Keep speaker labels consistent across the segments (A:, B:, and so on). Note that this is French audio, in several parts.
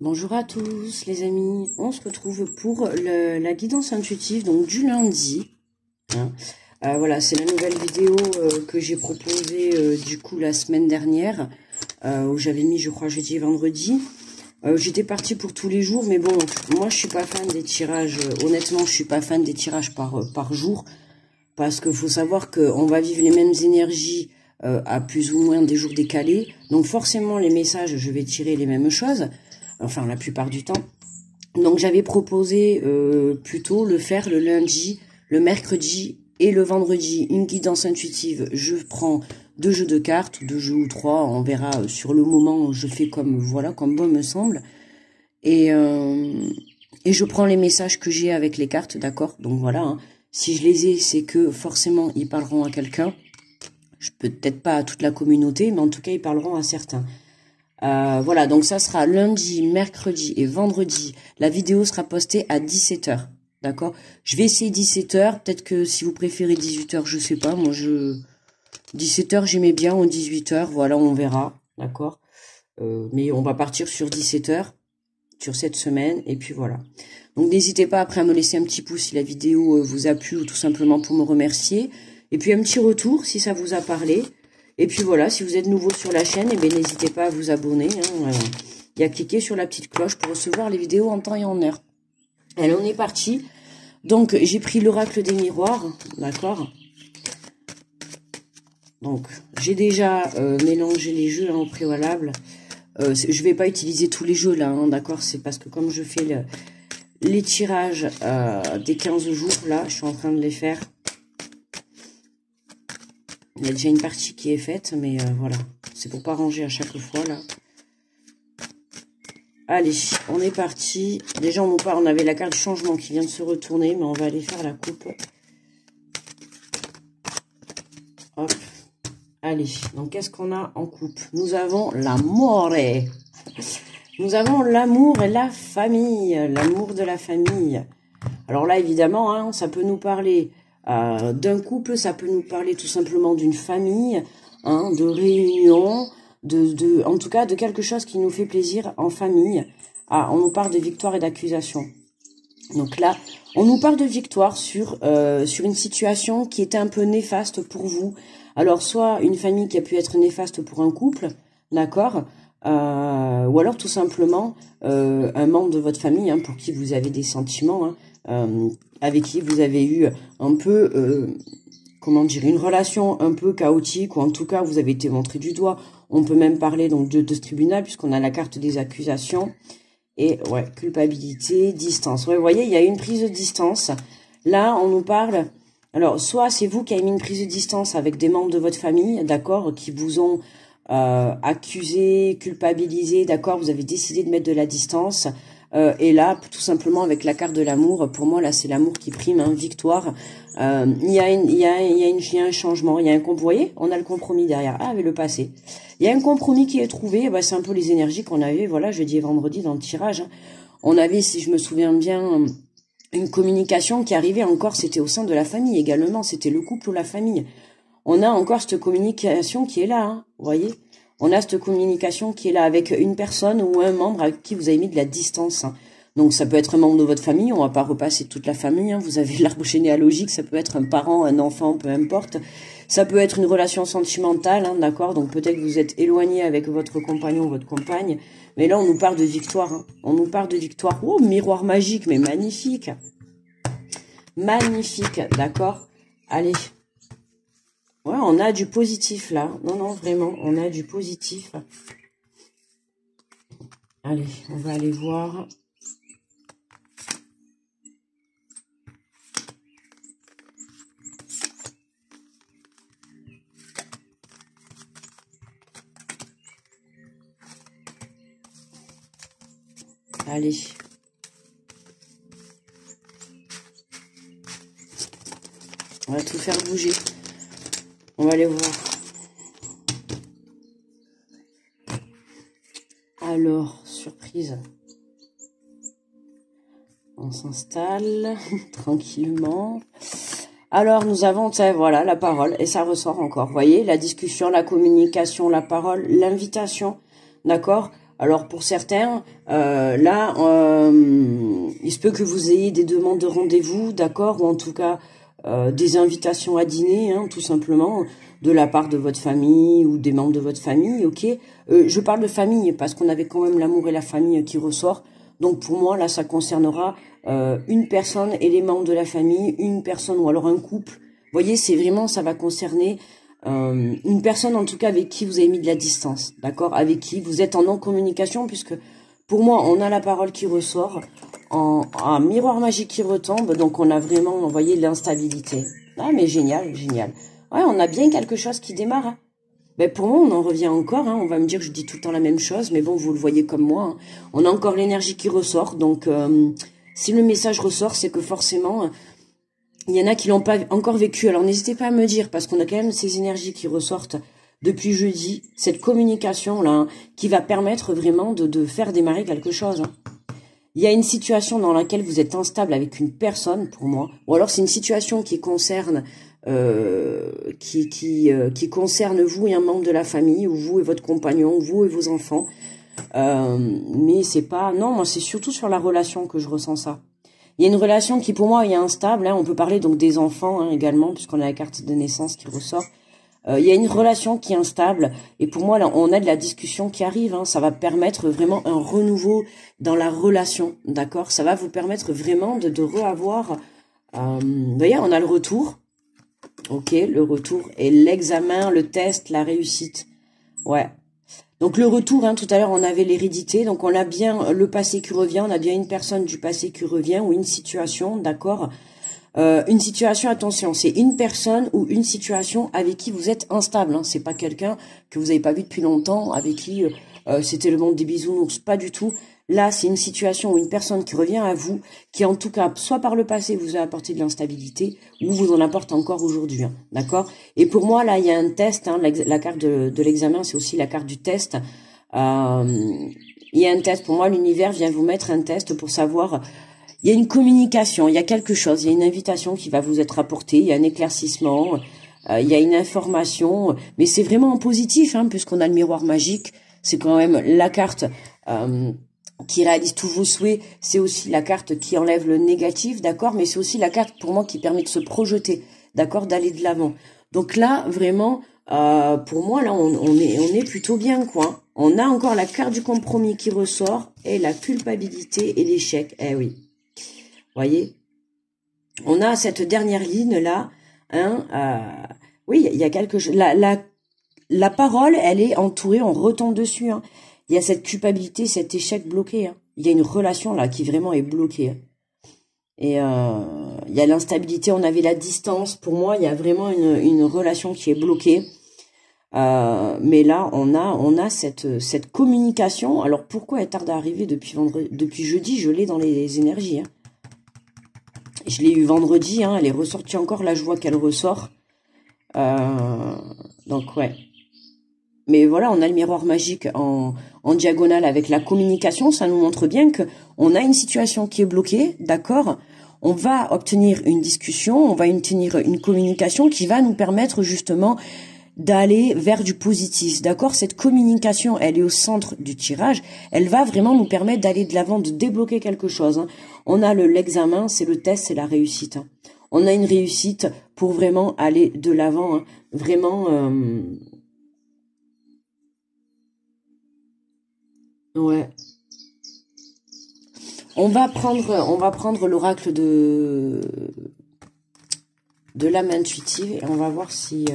A: Bonjour à tous les amis, on se retrouve pour la guidance intuitive donc du lundi. Hein. Voilà, c'est la nouvelle vidéo que j'ai proposée du coup la semaine dernière, où j'avais mis je crois jeudi et vendredi. J'étais partie pour tous les jours, mais bon, moi je suis pas fan des tirages, honnêtement je suis pas fan des tirages par jour, parce qu'il faut savoir qu'on va vivre les mêmes énergies à plus ou moins des jours décalés, donc forcément les messages je vais tirer les mêmes choses. Enfin la plupart du temps. Donc j'avais proposé plutôt le faire le lundi, le mercredi et le vendredi. Une guidance intuitive, je prends 2 jeux de cartes, 2 jeux ou 3, on verra sur le moment, je fais comme voilà, comme bon me semble. Et je prends les messages que j'ai avec les cartes, d'accord. Donc voilà, hein. Si je les ai, c'est que forcément ils parleront à quelqu'un. Peut-être pas à toute la communauté, mais en tout cas ils parleront à certains. Voilà, donc ça sera lundi, mercredi et vendredi. La vidéo sera postée à 17 h, d'accord? Je vais essayer 17 h, peut-être que si vous préférez 18 h, je sais pas, moi 17 h j'aimais bien, ou 18 h, voilà, on verra, d'accord? Mais on va partir sur 17 h, sur cette semaine, et puis voilà. Donc n'hésitez pas après à me laisser un petit pouce si la vidéo vous a plu, ou tout simplement pour me remercier. Et puis un petit retour si ça vous a parlé. Et puis voilà, si vous êtes nouveau sur la chaîne, eh bien n'hésitez pas à vous abonner. Et à cliquer sur la petite cloche pour recevoir les vidéos en temps et en heure. Allez, on est parti. Donc, j'ai pris l'oracle des miroirs, d'accord. Donc, j'ai déjà mélangé les jeux en préalable. Je vais pas utiliser tous les jeux là, hein, d'accord. C'est parce que comme je fais les tirages des 15 jours, là, je suis en train de les faire. Il y a déjà une partie qui est faite, mais voilà. C'est pour pas ranger à chaque fois, là. Allez, on est parti. Déjà, on avait la carte du changement qui vient de se retourner, mais on va aller faire la coupe. Hop. Allez, donc qu'est-ce qu'on a en coupe? Nous avons l'amore. Nous avons l'amour et la famille. L'amour de la famille. Alors là, évidemment, hein, ça peut nous parler d'un couple, ça peut nous parler tout simplement d'une famille, hein, de réunion, en tout cas de quelque chose qui nous fait plaisir en famille. On nous parle de victoire et d'accusation. Donc là, on nous parle de victoire sur une situation qui était un peu néfaste pour vous. Alors soit une famille qui a pu être néfaste pour un couple, d'accord, ou alors tout simplement un membre de votre famille, hein, pour qui vous avez des sentiments, hein, avec qui vous avez eu un peu, comment dire, une relation un peu chaotique, ou en tout cas vous avez été montré du doigt. On peut même parler donc de ce tribunal, puisqu'on a la carte des accusations. Et ouais, culpabilité, distance. Ouais, vous voyez, il y a une prise de distance. Là, on nous parle... Alors, soit c'est vous qui avez mis une prise de distance avec des membres de votre famille, d'accord, qui vous ont accusé, culpabilisé, d'accord, vous avez décidé de mettre de la distance. Et là, tout simplement avec la carte de l'amour, pour moi là c'est l'amour qui prime, hein, victoire. Il y a un changement, il y a un compromis. Vous voyez, on a le compromis derrière. Ah, avec le passé. Il y a un compromis qui est trouvé. Bah, c'est un peu les énergies qu'on avait, voilà, jeudi et vendredi dans le tirage. Hein. On avait, si je me souviens bien, une communication qui arrivait encore. C'était au sein de la famille également. C'était le couple ou la famille. On a encore cette communication qui est là. Hein, vous voyez. On a cette communication qui est là avec une personne ou un membre avec qui vous avez mis de la distance. Hein. Donc ça peut être un membre de votre famille, on va pas repasser toute la famille, hein. Vous avez l'arbre généalogique, ça peut être un parent, un enfant, peu importe. Ça peut être une relation sentimentale, hein, d'accord. Donc peut-être que vous êtes éloigné avec votre compagnon ou votre compagne. Mais là on nous parle de victoire. Hein. On nous parle de victoire. Oh, miroir magique, mais magnifique. Magnifique, d'accord. Allez. Ouais, on a du positif là. Non, non, vraiment, on a du positif. Allez, on va aller voir. Allez. On va tout faire bouger. On va aller voir. Alors, surprise. On s'installe tranquillement. Alors, nous avons, voilà, la parole. Et ça ressort encore. Vous voyez, la discussion, la communication, la parole, l'invitation. D'accord? Alors pour certains, là, il se peut que vous ayez des demandes de rendez-vous, d'accord, ou en tout cas des invitations à dîner, hein, tout simplement, de la part de votre famille ou des membres de votre famille, ok. Je parle de famille parce qu'on avait quand même l'amour et la famille qui ressort. Donc pour moi, là, ça concernera une personne et les membres de la famille, une personne ou alors un couple. Vous voyez, c'est vraiment, ça va concerner une personne en tout cas avec qui vous avez mis de la distance, d'accord, avec qui vous êtes en non-communication, puisque pour moi, on a la parole qui ressort, un miroir magique qui retombe, donc on a vraiment, vous voyez, l'instabilité. Ah mais génial, génial. Ouais, on a bien quelque chose qui démarre. Hein. Ben pour moi, on en revient encore. Hein. On va me dire que je dis tout le temps la même chose, mais bon, vous le voyez comme moi. Hein. On a encore l'énergie qui ressort. Donc, si le message ressort, c'est que forcément, il y en a qui l'ont pas encore vécu. Alors, n'hésitez pas à me dire, parce qu'on a quand même ces énergies qui ressortent depuis jeudi, cette communication-là, hein, qui va permettre vraiment de faire démarrer quelque chose. Hein. Il y a une situation dans laquelle vous êtes instable avec une personne, pour moi, ou alors c'est une situation qui concerne qui concerne vous et un membre de la famille, ou vous et votre compagnon, vous et vos enfants. Mais c'est pas... Non, moi c'est surtout sur la relation que je ressens ça. Il y a une relation qui pour moi est instable, hein, on peut parler donc des enfants hein, également, puisqu'on a la carte de naissance qui ressort. Il y a une relation qui est instable, et pour moi là on a de la discussion qui arrive, hein, ça va permettre vraiment un renouveau dans la relation, d'accord. Ça va vous permettre vraiment de reavoir... vous voyez, on a le retour. Ok, le retour et l'examen, le test, la réussite. Ouais. Donc le retour, hein, tout à l'heure on avait l'hérédité, donc on a bien le passé qui revient, on a bien une personne du passé qui revient ou une situation, d'accord. Une situation, attention, c'est une personne ou une situation avec qui vous êtes instable. Hein, c'est pas quelqu'un que vous n'avez pas vu depuis longtemps, avec qui c'était le monde des bisounours, pas du tout. Là, c'est une situation ou une personne qui revient à vous, qui en tout cas, soit par le passé vous a apporté de l'instabilité, ou vous en apporte encore aujourd'hui, hein, d'accord. Et pour moi, là, il y a un test, hein, la carte de l'examen, c'est aussi la carte du test. Il y a un test, pour moi, l'univers vient vous mettre un test pour savoir... Il y a une communication, il y a quelque chose, il y a une invitation qui va vous être apportée, il y a un éclaircissement, il y a une information, mais c'est vraiment en positif, hein, puisqu'on a le miroir magique, c'est quand même la carte qui réalise tous vos souhaits, c'est aussi la carte qui enlève le négatif, d'accord, mais c'est aussi la carte pour moi qui permet de se projeter, d'accord, d'aller de l'avant. Donc là, vraiment, pour moi, là, on est plutôt bien, quoi. On a encore la carte du compromis qui ressort, et la culpabilité et l'échec, eh oui. Voyez, on a cette dernière ligne là, hein, oui, il y a quelque chose. La parole, elle est entourée, on retombe dessus. Hein. Il y a cette culpabilité, cet échec bloqué. Hein. Il y a une relation là qui vraiment est bloquée. Hein. Et il y a l'instabilité, on avait la distance. Pour moi, il y a vraiment une relation qui est bloquée. Mais là, on a cette communication. Alors pourquoi elle tarde à arriver depuis jeudi? Je l'ai dans les énergies. Hein. Je l'ai eu vendredi, hein, elle est ressortie encore, là je vois qu'elle ressort. Donc ouais. Mais voilà, on a le miroir magique en diagonale avec la communication, ça nous montre bien que on a une situation qui est bloquée, d'accord. On va obtenir une discussion, on va obtenir une communication qui va nous permettre justement d'aller vers du positif, d'accord. Cette communication, elle est au centre du tirage, elle va vraiment nous permettre d'aller de l'avant, de débloquer quelque chose. Hein. On a l'examen, c'est le test, c'est la réussite. Hein. On a une réussite pour vraiment aller de l'avant, hein. Vraiment... Ouais. On va prendre l'oracle de l'âme intuitive et on va voir si...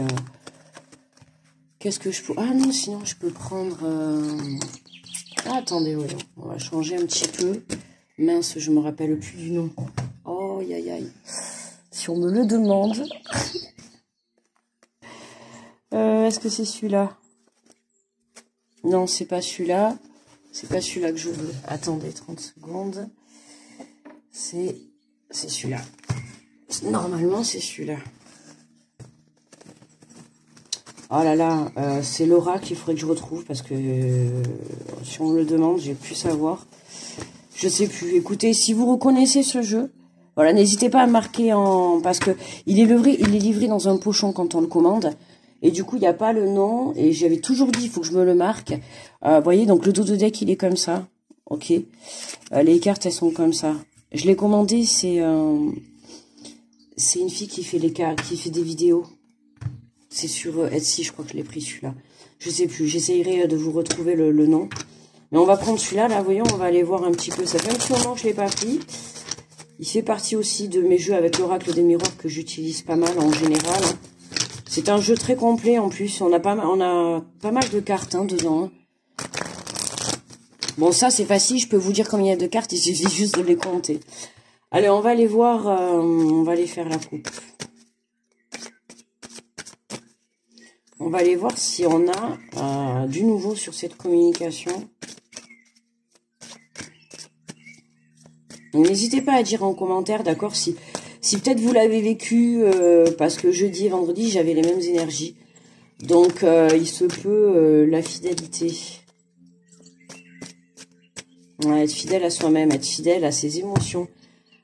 A: Qu'est-ce que je peux... Ah non, sinon je peux prendre... Ah, attendez, ouais, on va changer un petit peu. Mince, je me rappelle plus du nom. Oh, aïe, aïe, aïe. Si on me le demande... Est-ce que c'est celui-là? Non, c'est pas celui-là. C'est pas celui-là que je veux. Attendez, 30 secondes. C'est celui-là. Normalement, c'est celui-là. Oh là là, c'est l'oracle, il faudrait que je retrouve parce que si on me le demande, j'ai pu savoir. Je sais plus. Écoutez, si vous reconnaissez ce jeu, voilà, n'hésitez pas à marquer parce que il est livré dans un pochon quand on le commande. Et du coup, il n'y a pas le nom. Et j'avais toujours dit, il faut que je me le marque. Vous voyez, donc le dos de deck, il est comme ça. Ok. Les cartes, elles sont comme ça. Je l'ai commandé, c'est une fille qui fait qui fait des vidéos. C'est sur Etsy, je crois que je l'ai pris celui-là. Je sais plus, j'essayerai de vous retrouver le nom. Mais on va prendre celui-là, là, voyons, on va aller voir un petit peu. Ça fait un petit moment que je ne l'ai pas pris. Il fait partie aussi de mes jeux avec l'oracle des miroirs que j'utilise pas mal en général. C'est un jeu très complet en plus. On a pas mal de cartes dedans. Hein. Bon, ça c'est facile, je peux vous dire combien il y a de cartes, il suffit juste de les compter. Allez, on va aller voir, on va aller faire la coupe. On va aller voir si on a du nouveau sur cette communication. N'hésitez pas à dire en commentaire, d'accord, si peut-être vous l'avez vécu, parce que jeudi et vendredi, j'avais les mêmes énergies. Donc, il se peut la fidélité. Ouais, être fidèle à soi-même, être fidèle à ses émotions,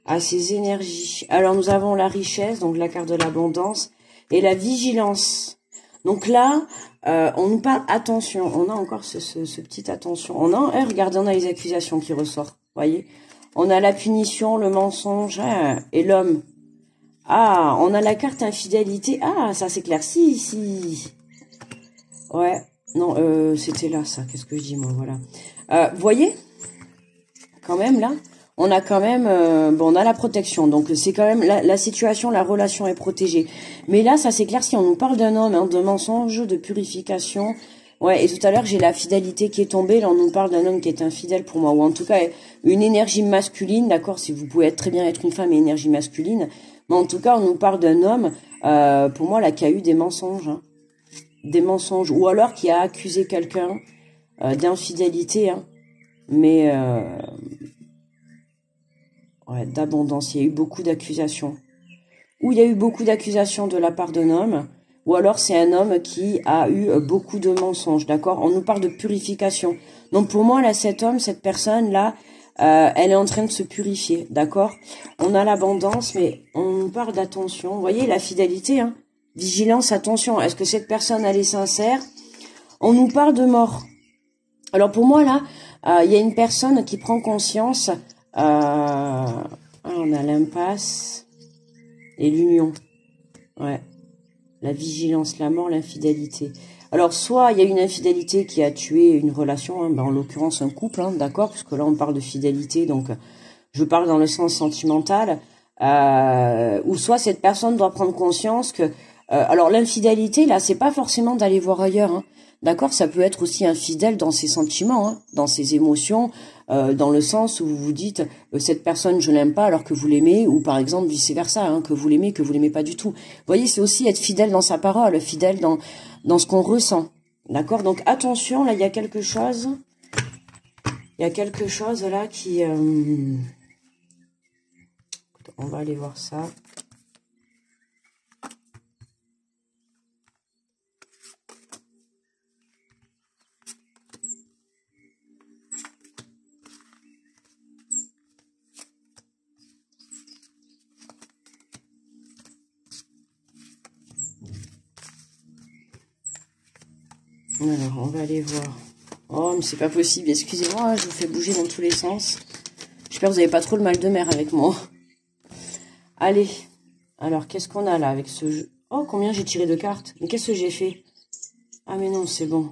A: à ses énergies. Alors, nous avons la richesse, donc la carte de l'abondance, et la vigilance. Donc là, on nous parle, attention, on a encore ce petit attention. On a, regardez, on a les accusations qui ressortent, voyez. On a la punition, le mensonge et l'homme. Ah, on a la carte infidélité. Ah, ça s'éclaircit ici. Ouais, non, c'était là, ça. Qu'est-ce que je dis, moi, voilà. Vous voyez, quand même, là, on a quand même... bon, on a la protection. Donc, c'est quand même... La situation, la relation est protégée. Mais là, ça s'éclaircit. On nous parle d'un homme, de mensonge, de purification... Ouais, et tout à l'heure, j'ai la fidélité qui est tombée. Là, on nous parle d'un homme qui est infidèle pour moi. Ou en tout cas, une énergie masculine, d'accord. Si vous pouvez très bien être une femme et énergie masculine. Mais en tout cas, on nous parle d'un homme, pour moi, là, qui a eu des mensonges. Hein. Des mensonges. Ou alors qui a accusé quelqu'un d'infidélité. Hein. Mais, ouais, d'abondance. Il y a eu beaucoup d'accusations. Ou il y a eu beaucoup d'accusations de la part d'un homme. Ou alors c'est un homme qui a eu beaucoup de mensonges, d'accord? On nous parle de purification. Donc pour moi, là, cet homme, cette personne-là, elle est en train de se purifier, d'accord? On a l'abondance, mais on nous parle d'attention. Vous voyez, la fidélité, hein? Vigilance, attention. Est-ce que cette personne, elle est sincère? On nous parle de mort. Alors pour moi, là, il y a une personne qui prend conscience. On a l'impasse et l'union. Ouais. La vigilance, la mort, l'infidélité. Alors, soit il y a une infidélité qui a tué une relation, en l'occurrence un couple, d'accord, parce que là on parle de fidélité, donc je parle dans le sens sentimental, ou soit cette personne doit prendre conscience que... alors l'infidélité, là, c'est pas forcément d'aller voir ailleurs, d'accord, ça peut être aussi infidèle dans ses sentiments, dans ses émotions, dans le sens où vous vous dites cette personne je l'aime pas alors que vous l'aimez, ou par exemple vice versa, que vous l'aimez pas du tout. Vous voyez, c'est aussi être fidèle dans sa parole, fidèle dans ce qu'on ressent, d'accord. Donc attention, là il y a quelque chose là qui on va aller voir ça. Alors, on va aller voir. Oh, mais c'est pas possible. Excusez-moi, je vous fais bouger dans tous les sens. J'espère que vous n'avez pas trop le mal de mer avec moi. Allez. Alors, qu'est-ce qu'on a là avec ce jeu? Oh, combien j'ai tiré de cartes? Mais qu'est-ce que j'ai fait? Ah, mais non, c'est bon.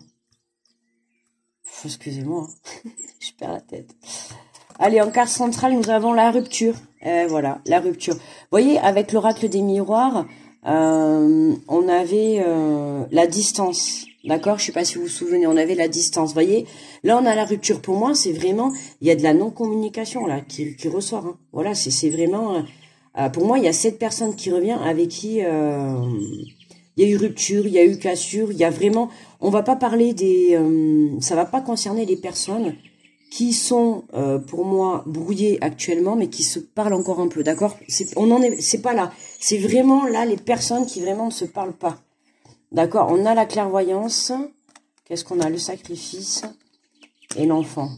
A: Excusez-moi. Je perds la tête. Allez, en carte centrale, nous avons la rupture. Voilà, la rupture. Vous voyez, avec l'oracle des miroirs, on avait la distance. D'accord, je sais pas si vous vous souvenez, on avait la distance. Vous voyez, là on a la rupture. Pour moi, c'est vraiment, il y a de la non-communication là qui ressort. Voilà, c'est vraiment, pour moi, il y a cette personne qui revient avec qui il y a eu rupture, il y a eu cassure, il y a vraiment, on va pas parler des, ça va pas concerner les personnes qui sont pour moi brouillées actuellement, mais qui se parlent encore un peu. D'accord, c'est pas là. C'est vraiment là les personnes qui vraiment ne se parlent pas. D'accord, on a la clairvoyance. Qu'est-ce qu'on a? Le sacrifice et l'enfant.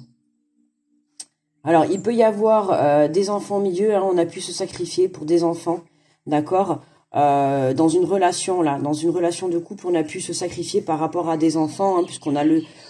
A: Alors, il peut y avoir des enfants au milieu. On a pu se sacrifier pour des enfants. D'accord. dans une relation là, dans une relation de couple, on a pu se sacrifier par rapport à des enfants, hein, puisqu'on a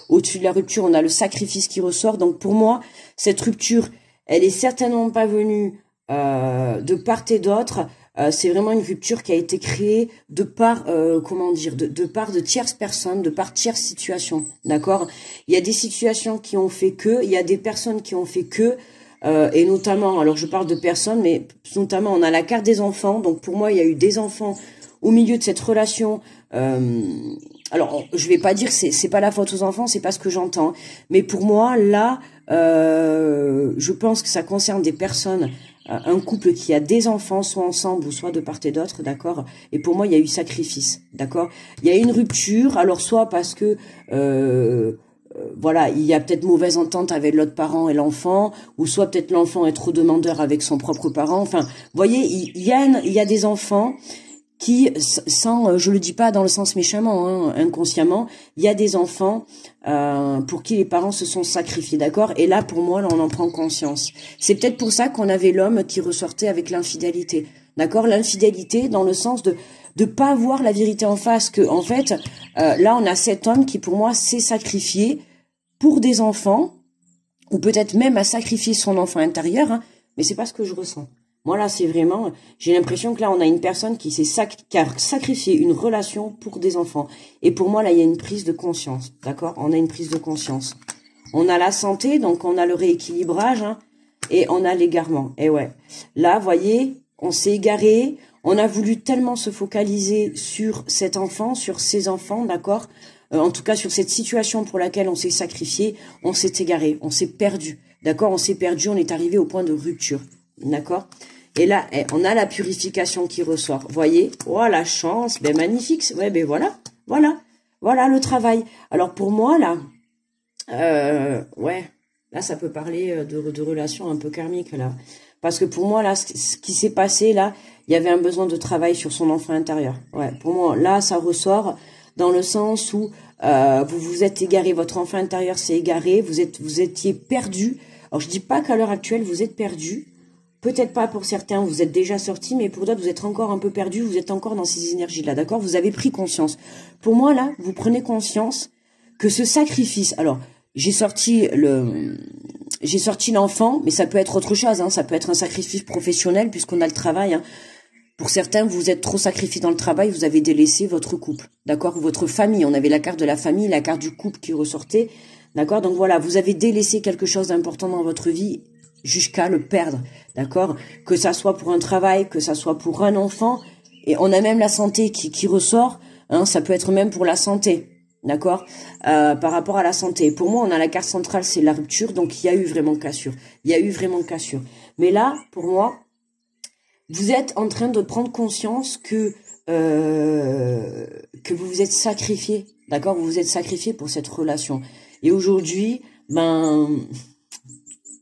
A: au-dessus de la rupture, on a le sacrifice qui ressort. Donc pour moi, cette rupture, elle est certainement pas venue de part et d'autre. C'est vraiment une rupture qui a été créée de part, comment dire, de part de tierces personnes, de part tierces situations, d'accord. Il y a des situations qui ont fait que, il y a des personnes qui ont fait que, et notamment, alors je parle de personnes, mais notamment on a la carte des enfants. Donc pour moi, il y a eu des enfants au milieu de cette relation. Alors je vais pas dire que c'est pas la faute aux enfants, c'est pas ce que j'entends. Mais pour moi, là, je pense que ça concerne des personnes. Un couple qui a des enfants, soit ensemble ou soit de part et d'autre, d'accord. Et pour moi, il y a eu sacrifice, d'accord. Il y a eu une rupture, alors soit parce que voilà, il y a peut-être mauvaise entente avec l'autre parent et l'enfant, ou soit peut-être l'enfant est trop demandeur avec son propre parent. Enfin, vous voyez, il y a des enfants qui, sans, je le dis pas dans le sens méchamment, hein, inconsciemment, il y a des enfants pour qui les parents se sont sacrifiés, d'accord. Et là, pour moi, là, on en prend conscience. C'est peut-être pour ça qu'on avait l'homme qui ressortait avec l'infidélité, d'accord. L'infidélité dans le sens de pas voir la vérité en face, que en fait, là, on a cet homme qui, pour moi, s'est sacrifié pour des enfants, ou peut-être même à sacrifier son enfant intérieur, hein, mais c'est pas ce que je ressens. Moi, là, c'est vraiment, j'ai l'impression que là, on a une personne qui qui a sacrifié une relation pour des enfants. Et pour moi, là, il y a une prise de conscience, d'accord. On a une prise de conscience. On a la santé, donc on a le rééquilibrage, hein, et on a l'égarement. Et ouais, là, voyez, on s'est égaré, on a voulu tellement se focaliser sur cet enfant, sur ses enfants, d'accord. En tout cas, sur cette situation pour laquelle on s'est sacrifié, on s'est égaré, on s'est perdu, d'accord. On s'est perdu, on est arrivé au point de rupture, d'accord. Et là, on a la purification qui ressort. Voyez, oh la chance, ben magnifique. Ouais, ben voilà le travail. Alors pour moi là, ouais, là ça peut parler de relations un peu karmiques là, parce que pour moi là, ce qui s'est passé là, il y avait un besoin de travail sur son enfant intérieur. Ouais, pour moi là, ça ressort dans le sens où vous vous êtes égaré, votre enfant intérieur s'est égaré, vous étiez perdu. Alors je dis pas qu'à l'heure actuelle vous êtes perdu. Peut-être pas pour certains, vous êtes déjà sortis, mais pour d'autres, vous êtes encore un peu perdus, vous êtes encore dans ces énergies-là, d'accord. Vous avez pris conscience. Pour moi, là, vous prenez conscience que ce sacrifice... Alors, j'ai sorti l'enfant, mais ça peut être autre chose, hein, ça peut être un sacrifice professionnel, puisqu'on a le travail. Hein. Pour certains, vous êtes trop sacrifiés dans le travail, vous avez délaissé votre couple, d'accord, ou votre famille. On avait la carte de la famille, la carte du couple qui ressortait, d'accord. Donc voilà, vous avez délaissé quelque chose d'important dans votre vie, jusqu'à le perdre, d'accord, que ça soit pour un travail, que ça soit pour un enfant, et on a même la santé qui ressort, hein, ça peut être même pour la santé, d'accord, par rapport à la santé. Pour moi, on a la carte centrale, c'est la rupture, donc il y a eu vraiment cassure, mais là, pour moi, vous êtes en train de prendre conscience que vous vous êtes sacrifié, d'accord, vous vous êtes sacrifié pour cette relation, et aujourd'hui,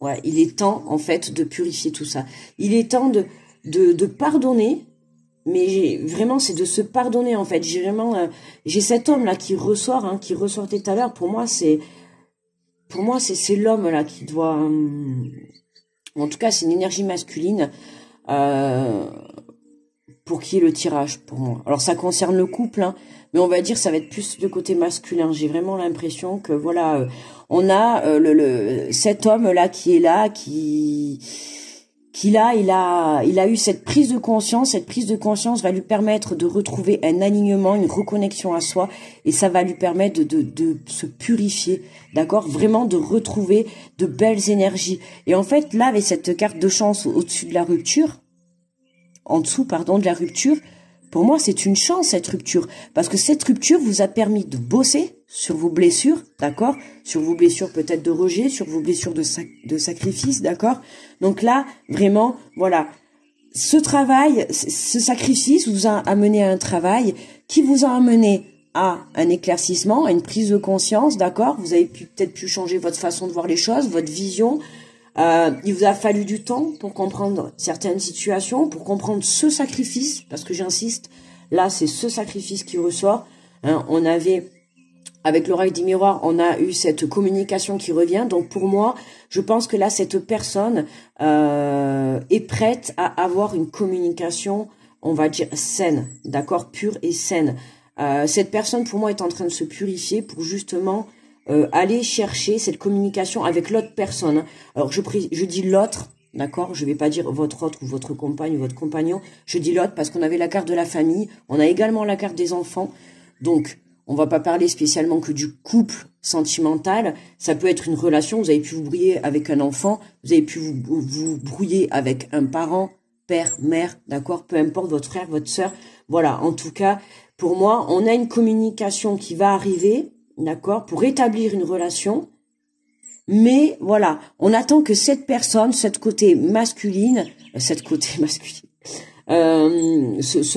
A: ouais, il est temps, en fait, de purifier tout ça. Il est temps de pardonner, mais vraiment, c'est de se pardonner, en fait. J'ai cet homme-là qui ressort, hein, qui ressortait tout à l'heure. Pour moi, c'est l'homme-là qui doit, en tout cas, c'est une énergie masculine, pour qui est le tirage, pour moi. Alors, ça concerne le couple, hein, mais on va dire ça va être plus de côté masculin. J'ai vraiment l'impression que, voilà, on a cet homme-là qui est là, il a eu cette prise de conscience. Cette prise de conscience va lui permettre de retrouver un alignement, une reconnexion à soi, et ça va lui permettre de se purifier, d'accord, vraiment de retrouver de belles énergies. Et en fait, là, avec cette carte de chance au-dessus de la rupture, en dessous, pardon, de la rupture, pour moi, c'est une chance, cette rupture. Parce que cette rupture vous a permis de bosser sur vos blessures, d'accord? Sur vos blessures peut-être de rejet, sur vos blessures de sacrifice, d'accord? Donc là, vraiment, voilà. Ce travail, ce sacrifice vous a amené à un travail qui vous a amené à un éclaircissement, à une prise de conscience, d'accord? Vous avez peut-être pu changer votre façon de voir les choses, votre vision. Il vous a fallu du temps pour comprendre certaines situations, pour comprendre ce sacrifice, parce que j'insiste, là c'est ce sacrifice qui ressort. Hein, on avait, avec l'oracle des miroirs, on a eu cette communication qui revient. Donc pour moi, je pense que là cette personne est prête à avoir une communication on va dire, saine, d'accord, pure et saine. Cette personne, pour moi, est en train de se purifier pour justement aller chercher cette communication avec l'autre personne. Alors, je dis l'autre, d'accord, je vais pas dire votre autre ou votre compagne ou votre compagnon, je dis l'autre parce qu'on avait la carte de la famille, on a également la carte des enfants, donc on va pas parler spécialement que du couple sentimental, ça peut être une relation, vous avez pu vous brouiller avec un enfant, vous avez pu vous brouiller avec un parent, père, mère, d'accord, peu importe, votre frère, votre sœur, voilà, en tout cas, pour moi, on a une communication qui va arriver, d'accord, pour établir une relation, mais voilà, on attend que cette personne, ce côté masculin, ce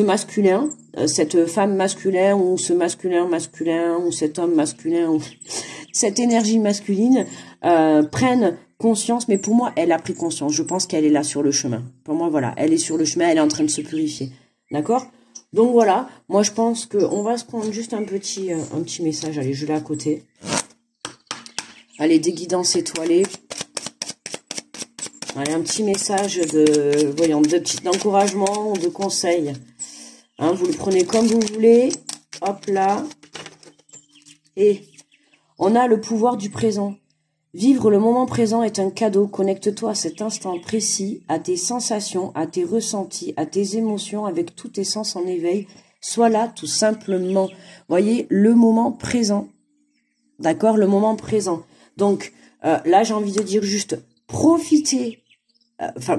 A: masculin, cette femme masculin ou ce masculin ou cet homme masculin ou cette énergie masculine prenne conscience, mais pour moi, elle a pris conscience. Je pense qu'elle est là sur le chemin. Pour moi, voilà, elle est sur le chemin, elle est en train de se purifier. D'accord? Donc voilà, moi je pense qu'on va se prendre juste un petit message. Allez, je l'ai à côté. Allez, des guidances étoilées. Allez, un petit message d'encouragement ou de conseil. Hein, vous le prenez comme vous voulez. Hop là. Et on a le pouvoir du présent. Vivre le moment présent est un cadeau. Connecte-toi à cet instant précis, à tes sensations, à tes ressentis, à tes émotions, avec tous tes sens en éveil. Sois là, tout simplement. Voyez, le moment présent. D'accord, le moment présent. Donc, là, j'ai envie de dire juste, profitez,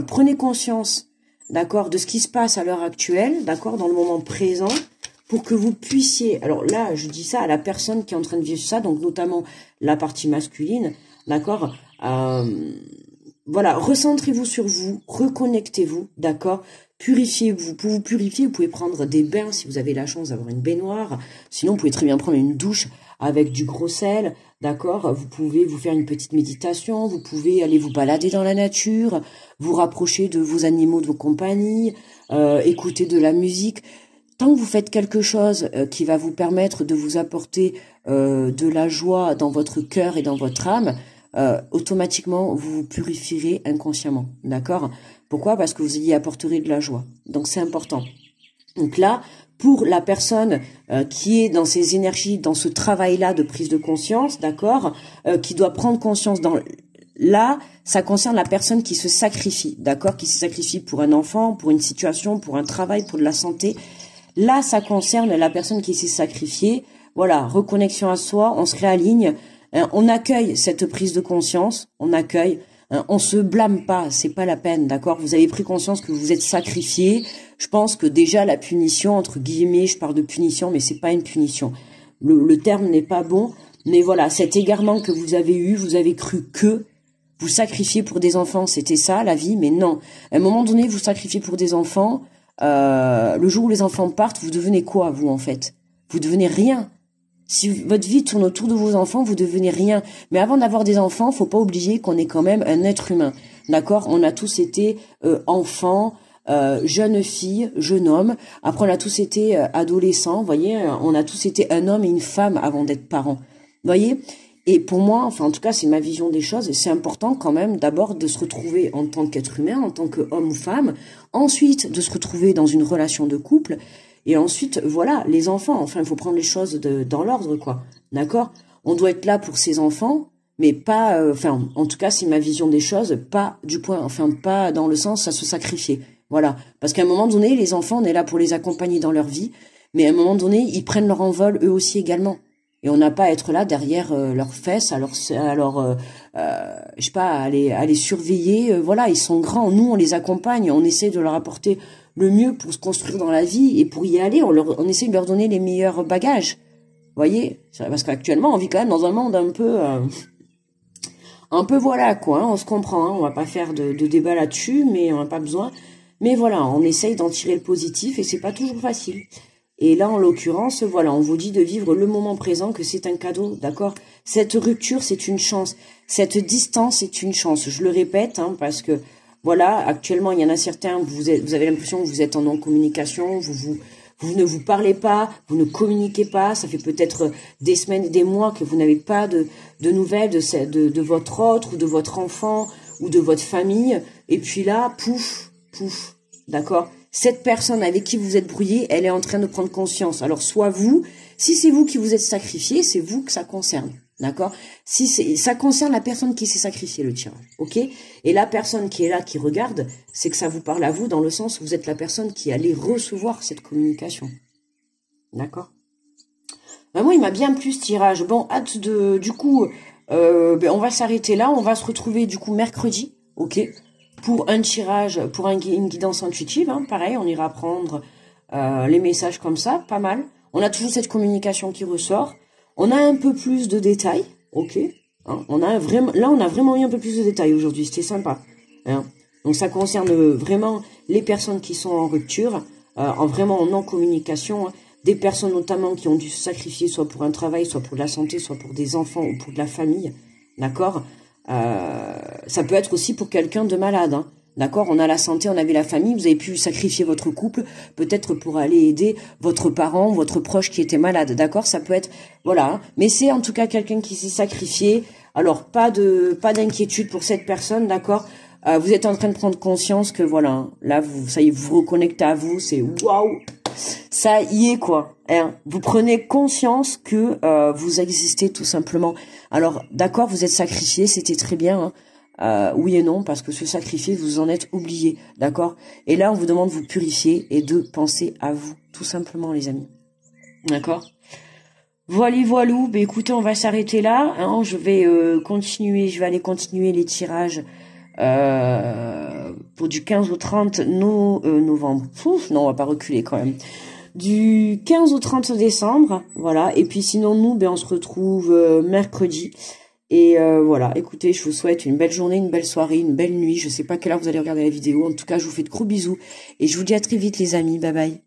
A: prenez conscience, d'accord, de ce qui se passe à l'heure actuelle, d'accord, dans le moment présent, pour que vous puissiez, alors là, je dis ça à la personne qui est en train de vivre ça, donc notamment la partie masculine, d'accord, voilà, recentrez-vous sur vous, reconnectez-vous, d'accord, purifiez-vous. Pour vous purifier, vous pouvez prendre des bains si vous avez la chance d'avoir une baignoire, sinon vous pouvez très bien prendre une douche avec du gros sel, d'accord, vous pouvez vous faire une petite méditation, vous pouvez aller vous balader dans la nature, vous rapprocher de vos animaux de vos compagnies, écouter de la musique. Tant que vous faites quelque chose qui va vous permettre de vous apporter de la joie dans votre cœur et dans votre âme, automatiquement, vous vous purifierez inconsciemment, d'accord? Pourquoi? Parce que vous y apporterez de la joie. Donc, c'est important. Donc là, pour la personne qui est dans ces énergies, dans ce travail-là de prise de conscience, d'accord, qui doit prendre conscience là, ça concerne la personne qui se sacrifie, d'accord, qui se sacrifie pour un enfant, pour une situation, pour un travail, pour de la santé. Là, ça concerne la personne qui s'est sacrifiée. Voilà, reconnexion à soi, on se réaligne, on accueille cette prise de conscience, on accueille, on se blâme pas, c'est pas la peine, d'accord? Vous avez pris conscience que vous êtes sacrifié. Je pense que déjà la punition, entre guillemets, je parle de punition, mais c'est pas une punition. Le terme n'est pas bon, mais voilà, cet égarement que vous avez eu, vous avez cru que vous sacrifiez pour des enfants, c'était ça la vie, mais non. À un moment donné, vous sacrifiez pour des enfants. Le jour où les enfants partent, vous devenez quoi, vous, en fait? Vous devenez rien. Si votre vie tourne autour de vos enfants, vous devenez rien. Mais avant d'avoir des enfants, faut pas oublier qu'on est quand même un être humain. D'accord? On a tous été enfants, jeunes filles, jeunes hommes. Après, on a tous été adolescents. Vous voyez, on a tous été un homme et une femme avant d'être parents. Vous voyez? Et pour moi, enfin, en tout cas, c'est ma vision des choses. Et c'est important quand même d'abord de se retrouver en tant qu'être humain, en tant qu'homme ou femme. Ensuite, de se retrouver dans une relation de couple. Et ensuite, voilà, les enfants. Enfin, il faut prendre les choses dans l'ordre, quoi. D'accord? On doit être là pour ses enfants, mais pas, en tout cas, c'est ma vision des choses, pas pas dans le sens à se sacrifier. Voilà. Parce qu'à un moment donné, les enfants, on est là pour les accompagner dans leur vie, mais à un moment donné, ils prennent leur envol eux aussi également. Et on n'a pas à être là derrière leurs fesses, je sais pas, à les surveiller. Voilà, ils sont grands. Nous, on les accompagne. On essaie de leur apporter le mieux pour se construire dans la vie et pour y aller. On essaie de leur donner les meilleurs bagages. Vous voyez, parce qu'actuellement, on vit quand même dans un monde un peu voilà quoi. Hein, on se comprend. Hein, on va pas faire de débat là-dessus, mais on n'a pas besoin. Mais voilà, on essaye d'en tirer le positif et c'est pas toujours facile. Et là, en l'occurrence, voilà, on vous dit de vivre le moment présent, que c'est un cadeau, d'accord? Cette rupture, c'est une chance. Cette distance, c'est une chance. Je le répète, hein, parce que, voilà, actuellement, il y en a certains, vous avez l'impression que vous êtes en non-communication, vous ne vous parlez pas, vous ne communiquez pas, ça fait peut-être des semaines et des mois que vous n'avez pas de nouvelles de votre autre, ou de votre enfant, ou de votre famille, et puis là, pouf, d'accord? cette personne avec qui vous êtes brouillé, elle est en train de prendre conscience. Alors, soit vous, si c'est vous qui vous êtes sacrifié, c'est vous que ça concerne. D'accord? Si ça concerne la personne qui s'est sacrifiée, le tirage. Ok? Et la personne qui est là, qui regarde, c'est que ça vous parle à vous dans le sens où vous êtes la personne qui allait recevoir cette communication. D'accord? Ben moi, il m'a bien plu ce tirage. Bon, hâte de... Du coup, on va s'arrêter là. On va se retrouver du coup mercredi. Ok? Pour un tirage, pour une guidance intuitive. Hein, pareil, on ira prendre les messages comme ça. Pas mal. On a toujours cette communication qui ressort. On a un peu plus de détails. Ok? Hein, on a vraiment eu un peu plus de détails aujourd'hui. C'était sympa. Hein. Donc ça concerne vraiment les personnes qui sont en rupture, vraiment en non-communication. Hein. Des personnes notamment qui ont dû se sacrifier soit pour un travail, soit pour de la santé, soit pour des enfants ou pour de la famille. D'accord? Ça peut être aussi pour quelqu'un de malade. Hein. D'accord? On a la santé, on avait la famille, vous avez pu sacrifier votre couple, peut-être pour aller aider votre parent, votre proche qui était malade. D'accord? Ça peut être... Voilà. Hein. Mais c'est en tout cas quelqu'un qui s'est sacrifié. Alors, pas d'inquiétude pour cette personne, d'accord? Vous êtes en train de prendre conscience que voilà, là, ça y est, vous reconnectez à vous, c'est waouh! Ça y est quoi, hein. Vous prenez conscience que vous existez tout simplement. Alors d'accord, vous êtes sacrifié, c'était très bien, hein. Oui et non, parce que ce sacrifice, vous en êtes oublié, d'accord. Et là, on vous demande de vous purifier et de penser à vous, tout simplement, les amis. D'accord. Voilà, voilou. Ben écoutez, on va s'arrêter là. Hein. Je vais aller continuer les tirages pour du 15 au 30 novembre. Ouf, non, on va pas reculer quand même. Du 15 au 30 décembre, voilà. Et puis sinon, nous, on se retrouve mercredi. Et voilà, écoutez, je vous souhaite une belle journée, une belle soirée, une belle nuit. Je sais pas à quelle heure vous allez regarder la vidéo. En tout cas, je vous fais de gros bisous. Et je vous dis à très vite, les amis. Bye bye.